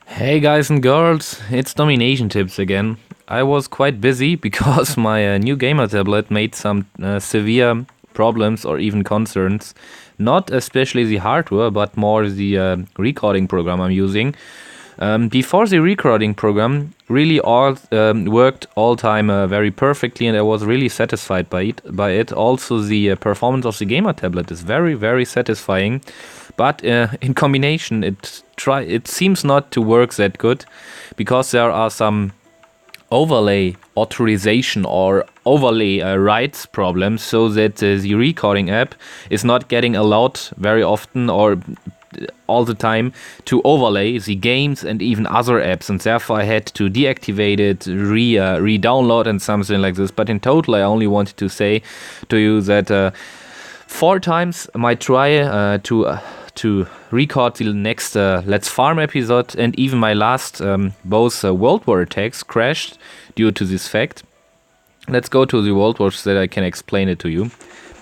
Hey guys and girls, it's Domination Tips again. I was quite busy because my new gamer tablet made some severe problems or even concerns. Not especially the hardware, but more the recording program I'm using. Before the recording program, really all worked all time very perfectly, and I was really satisfied by it. Also, the performance of the gamer tablet is very satisfying, but in combination, it seems not to work that good, because there are some overlay authorization or overlay rights problems, so that the recording app is not getting allowed very often or all the time to overlay the games and even other apps, and therefore I had to deactivate it, re-download and something like this. But in total, I only wanted to say to you that 4 times I might try to record the next Let's Farm episode, and even my last both World War attacks crashed due to this fact. Let's go to the World War so that I can explain it to you.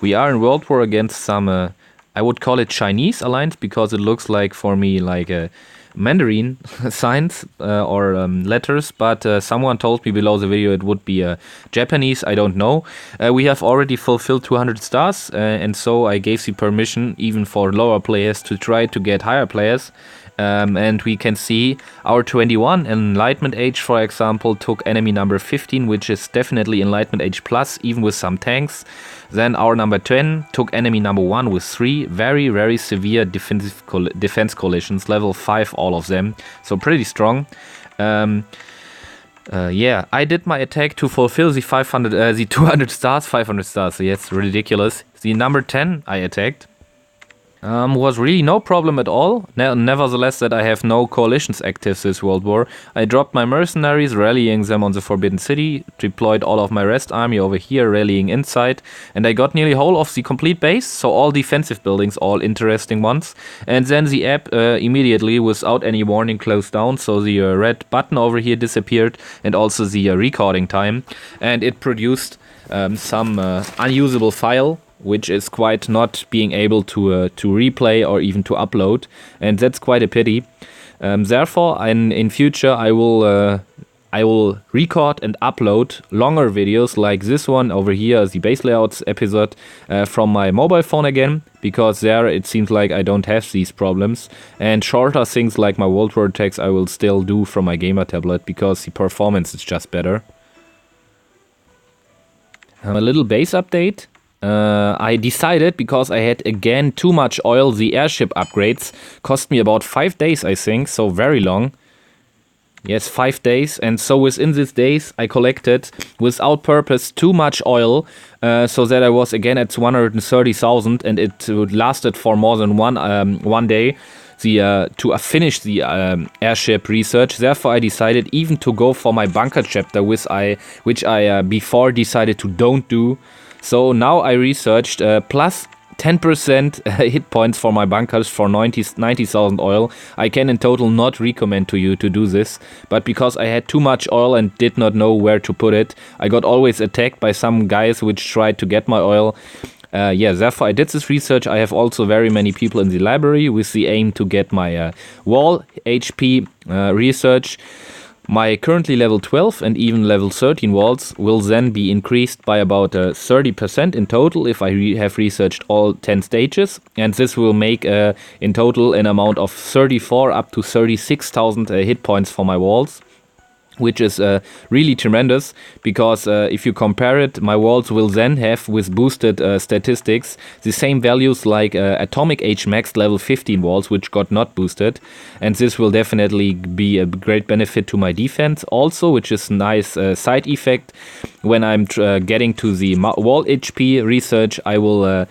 We are in World War against some I would call it Chinese alliance, because it looks like for me like a Mandarin signs or letters, but someone told me below the video it would be Japanese. I don't know. We have already fulfilled 200 stars, and so I gave the permission even for lower players to try to get higher players. And we can see our 21 Enlightenment Age, for example, took enemy number 15, which is definitely Enlightenment Age plus, even with some tanks. Then our number 10 took enemy number 1 with 3 very severe defense coalitions, level 5 all of them, so pretty strong. I did my attack to fulfill the 200 stars, 500 stars, so yes, ridiculous. The number 10 I attacked was really no problem at all. Nevertheless, that I have no coalitions active this World War. I dropped my mercenaries, rallying them on the Forbidden City, deployed all of my rest army over here, rallying inside, and I got nearly whole of the complete base, so all defensive buildings, all interesting ones. And then the app immediately, without any warning, closed down, so the red button over here disappeared, and also the recording time, and it produced some unusable file, which is quite not being able to replay or even to upload, and that's quite a pity. Therefore, in future, I will record and upload longer videos like this one over here, the base layouts episode, from my mobile phone again, because there it seems like I don't have these problems. And shorter things like my World War attacks I will still do from my gamer tablet, because the performance is just better. A little base update. I decided, because I had again too much oil, the airship upgrades cost me about 5 days, I think, so very long. Yes, 5 days, and so within these days I collected, without purpose, too much oil, so that I was again at 130,000, and it lasted for more than one day to finish the airship research. Therefore, I decided even to go for my bunker chapter, which I before decided to don't do. So now I researched plus 10% hit points for my bunkers for 90,000 oil. I can in total not recommend to you to do this, but because I had too much oil and did not know where to put it, I got always attacked by some guys which tried to get my oil. Therefore I did this research. I have also very many people in the library with the aim to get my wall HP research. My currently level 12 and even level 13 walls will then be increased by about 30% in total if I have researched all 10 stages, and this will make in total an amount of 34 up to 36,000 hit points for my walls, which is really tremendous, because if you compare it, my walls will then have, with boosted statistics, the same values like Atomic Age Max level 15 walls, which got not boosted, and this will definitely be a great benefit to my defense also, which is a nice side effect. When I'm getting to the wall HP research, I will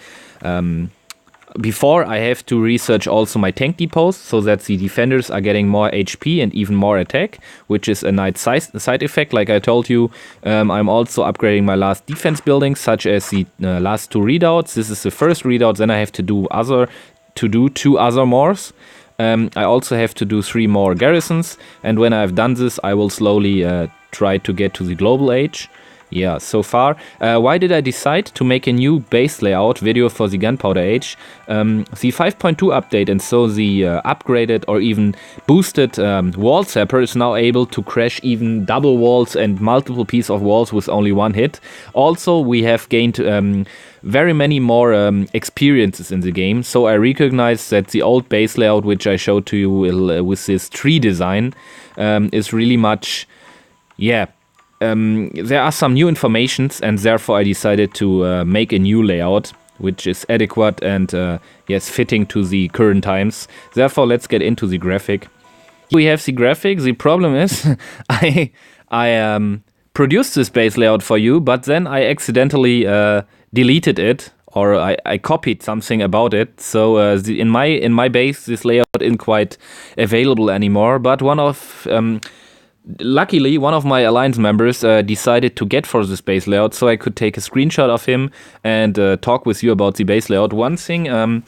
before I have to research also my tank depots, so that the defenders are getting more HP and even more attack, which is a nice side effect. Like I told you, I'm also upgrading my last defense buildings, such as the last 2 readouts. This is the first readout, then I have to do 2 other mores. I also have to do 3 more garrisons, and when I've done this, I will slowly try to get to the global age. Yeah, so far. Why did I decide to make a new base layout video for the Gunpowder Age? The 5.2 update, and so the upgraded or even boosted wall zapper is now able to crash even double walls and multiple pieces of walls with only one hit. Also, we have gained very many more experiences in the game, so I recognize that the old base layout, which I showed to you with this tree design, is really much, yeah. There are some new informations, and therefore I decided to make a new layout, which is adequate and yes, fitting to the current times. Therefore, let's get into the graphic. We have the graphic. The problem is, I produced this base layout for you, but then I accidentally deleted it, or I copied something about it. So in my base, this layout isn't quite available anymore. But luckily, one of my alliance members decided to get for this base layout, so I could take a screenshot of him and talk with you about the base layout. One thing,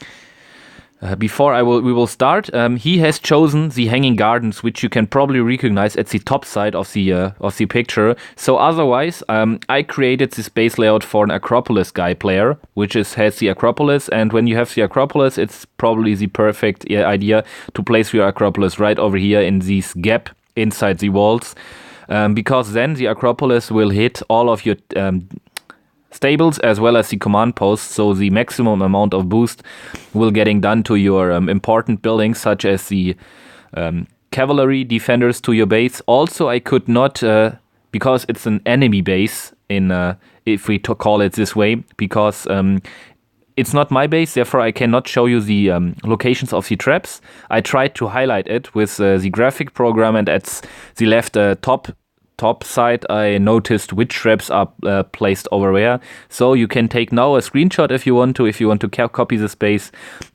before we will start, he has chosen the hanging gardens, which you can probably recognize at the top side of the picture. So otherwise, I created this base layout for an Acropolis guy player, which has the Acropolis, and when you have the Acropolis, it's probably the perfect idea to place your Acropolis right over here in this gap inside the walls, because then the Acropolis will hit all of your stables as well as the command posts, so the maximum amount of boost will getting done to your important buildings, such as the cavalry defenders to your base. Also, I could not, because it's an enemy base, if we call it this way, because it's not my base, therefore I cannot show you the locations of the traps. I tried to highlight it with the graphic program, and at the left top side I noticed which traps are placed over where. So you can take now a screenshot if you want to copy the space.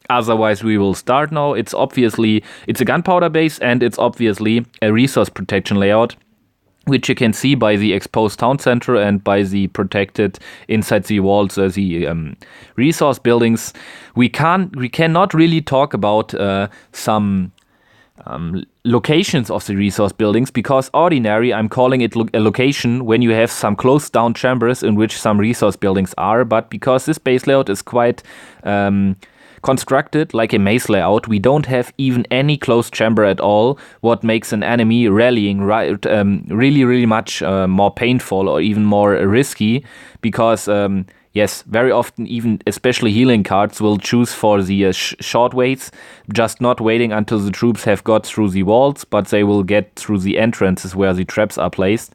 Otherwise, we will start now. It's a gunpowder base, and it's obviously a resource protection layout, which you can see by the exposed town center and by the protected inside the walls, the resource buildings. We cannot really talk about some locations of the resource buildings, because ordinary, I'm calling it a location when you have some closed down chambers in which some resource buildings are. But because this base layout is quite constructed like a maze layout, we don't have even any closed chamber at all, what makes an enemy rallying really much more painful or even more risky, because yes, very often, even especially healing cards will choose for the short waits, just not waiting until the troops have got through the walls, but they will get through the entrances where the traps are placed.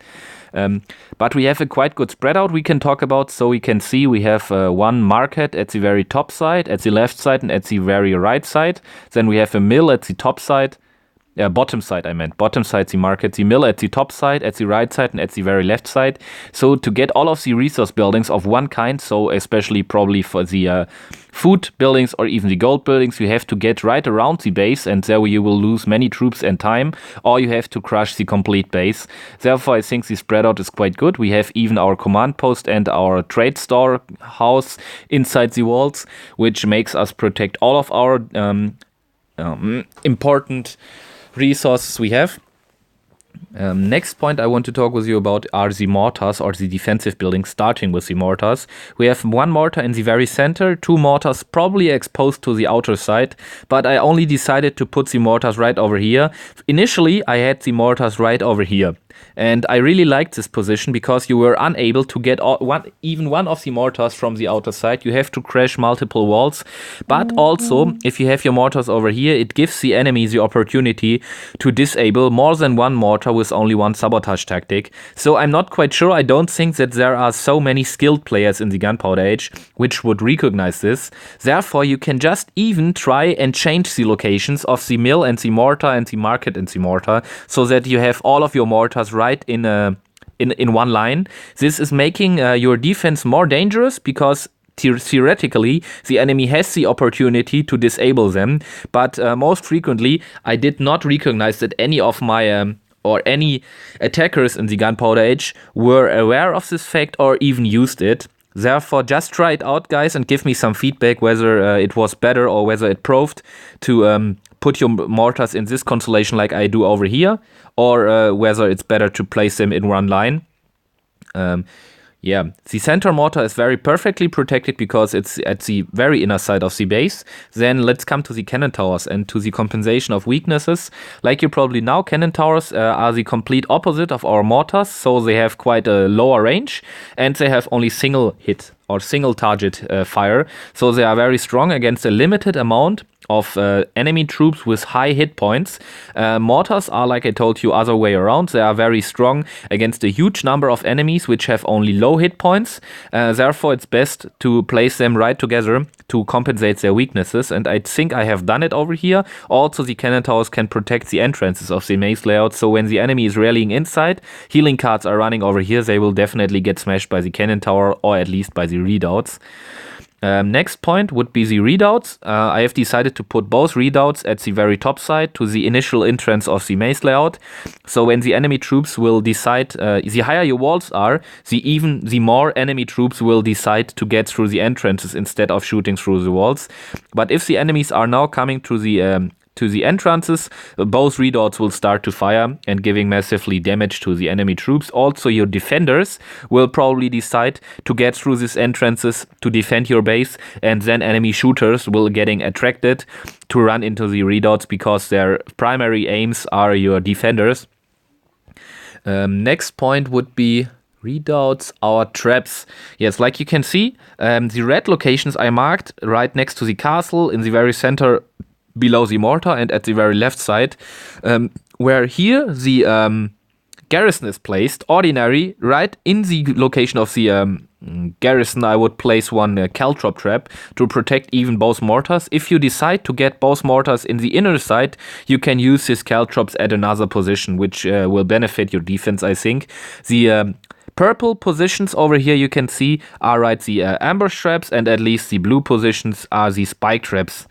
But we have a quite good spread out we can talk about. So we can see we have one market at the very top side, at the left side, and at the very right side. Then we have a mill at the top side. Bottom side, bottom side, the market, the mill at the top side, at the right side, and at the very left side. So to get all of the resource buildings of one kind, so especially probably for the food buildings or even the gold buildings, you have to get right around the base, and there you will lose many troops and time, or you have to crush the complete base. Therefore, I think the spread out is quite good. We have even our command post and our trade store house inside the walls, which makes us protect all of our important resources we have. Next point I want to talk with you about are the mortars, or the defensive buildings, starting with the mortars. We have one mortar in the very center, two mortars probably exposed to the outer side, but I only decided to put the mortars right over here. Initially, I had the mortars right over here. And I really liked this position because you were unable to get even one of the mortars from the outer side. You have to crash multiple walls. But also, if you have your mortars over here, it gives the enemy the opportunity to disable more than one mortar with only one sabotage tactic. So I'm not quite sure. I don't think that there are so many skilled players in the Gunpowder Age which would recognize this. Therefore, you can just even try and change the locations of the mill and the mortar and the market and the mortar, so that you have all of your mortars right in one line. This is making your defense more dangerous, because theoretically the enemy has the opportunity to disable them, but most frequently I did not recognize that any of my or any attackers in the Gunpowder Age were aware of this fact or even used it. Therefore, just try it out, guys, and give me some feedback whether it was better or whether it proved to put your mortars in this constellation like I do over here, or whether it's better to place them in one line. Yeah, the center mortar is very perfectly protected because it's at the very inner side of the base. Then let's come to the cannon towers and to the compensation of weaknesses. Like you probably know, cannon towers are the complete opposite of our mortars, so they have quite a lower range and they have only single hit or single target fire. So they are very strong against a limited amount of enemy troops with high hit points. Mortars are, like I told you, other way around. They are very strong against a huge number of enemies which have only low hit points. Therefore, it's best to place them right together to compensate their weaknesses. And I think I have done it over here. Also, the cannon towers can protect the entrances of the maze layout. So when the enemy is rallying inside, healing cards are running over here. They will definitely get smashed by the cannon tower or at least by the readouts. Next point would be the readouts. I have decided to put both readouts at the very top side to the initial entrance of the maze layout. So when the enemy troops will decide, the higher your walls are, the more enemy troops will decide to get through the entrances instead of shooting through the walls. But if the enemies are now coming to the entrances, both readouts will start to fire and giving massively damage to the enemy troops. Also, your defenders will probably decide to get through these entrances to defend your base, and then enemy shooters will getting attracted to run into the readouts because their primary aims are your defenders. Next point would be readouts, our traps. Yes, like you can see, the red locations I marked right next to the castle in the very center below the mortar and at the very left side, where here the garrison is placed, ordinary, right in the location of the garrison, I would place one caltrop trap to protect even both mortars. If you decide to get both mortars in the inner side, you can use these caltrops at another position, which will benefit your defense, I think. The purple positions over here you can see are the ambush traps, and at least the blue positions are the spike traps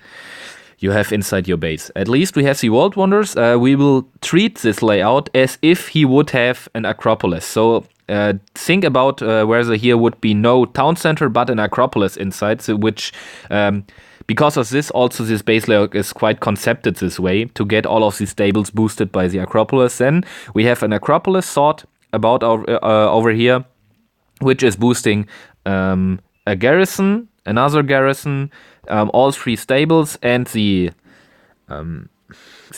you have inside your base. At least we have the World Wonders. We will treat this layout as if he would have an Acropolis. So think about whether here would be no town center but an Acropolis inside, so which because of this, also this base layout is quite concepted this way to get all of these stables boosted by the Acropolis. Then we have an Acropolis thought about over here, which is boosting a garrison, another garrison, all three stables, and the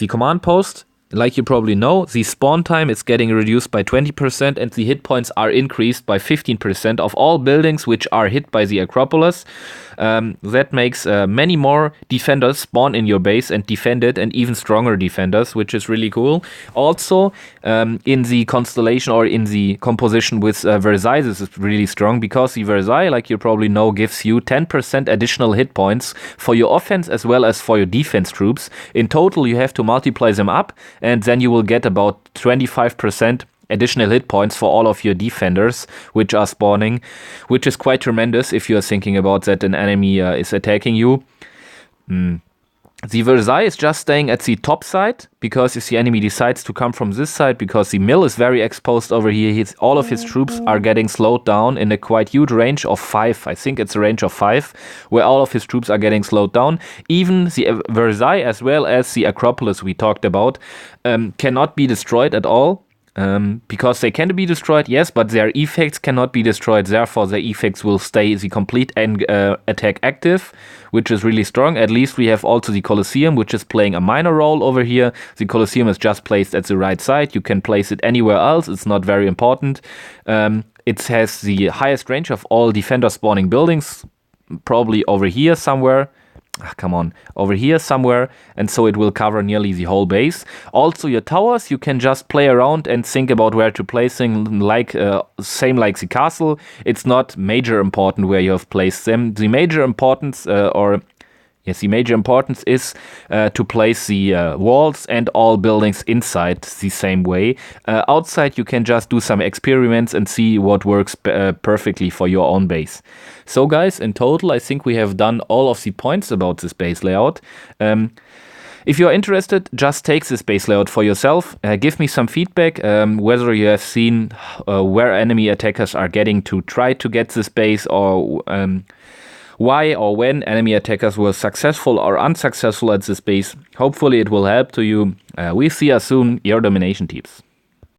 command post. Like you probably know, the spawn time is getting reduced by 20% and the hit points are increased by 15% of all buildings which are hit by the Acropolis. That makes many more defenders spawn in your base and defend it, and even stronger defenders, which is really cool. Also, in the constellation or in the composition with Versailles, this is really strong because the Versailles, like you probably know, gives you 10% additional hit points for your offense as well as for your defense troops. In total, you have to multiply them up, and then you will get about 25% additional hit points for all of your defenders which are spawning, which is quite tremendous if you are thinking about that an enemy is attacking you. The Versailles is just staying at the top side because if the enemy decides to come from this side, because the mill is very exposed over here, all of his troops are getting slowed down in a quite huge range of 5. I think it's a range of 5 where all of his troops are getting slowed down. Even the Versailles as well as the Acropolis we talked about cannot be destroyed at all. Because they can be destroyed, yes, but their effects cannot be destroyed. Therefore, their effects will stay the complete attack active, which is really strong. At least we have also the Colosseum, which is playing a minor role over here. The Colosseum is just placed at the right side. You can place it anywhere else. It's not very important. It has the highest range of all defender spawning buildings, probably over here somewhere. Over here somewhere, and so it will cover nearly the whole base. Also, your towers, you can just play around and think about where to place them, same like the castle. It's not major important where you have placed them. The major importance is to place the walls and all buildings inside the same way. Outside, you can just do some experiments and see what works perfectly for your own base. So guys, in total, I think we have done all of the points about this base layout. If you're interested, just take this base layout for yourself. Give me some feedback, whether you have seen where enemy attackers are getting to try to get this base, or why or when enemy attackers were successful or unsuccessful at this base. Hopefully it will help to you. We see you soon, your domination teams.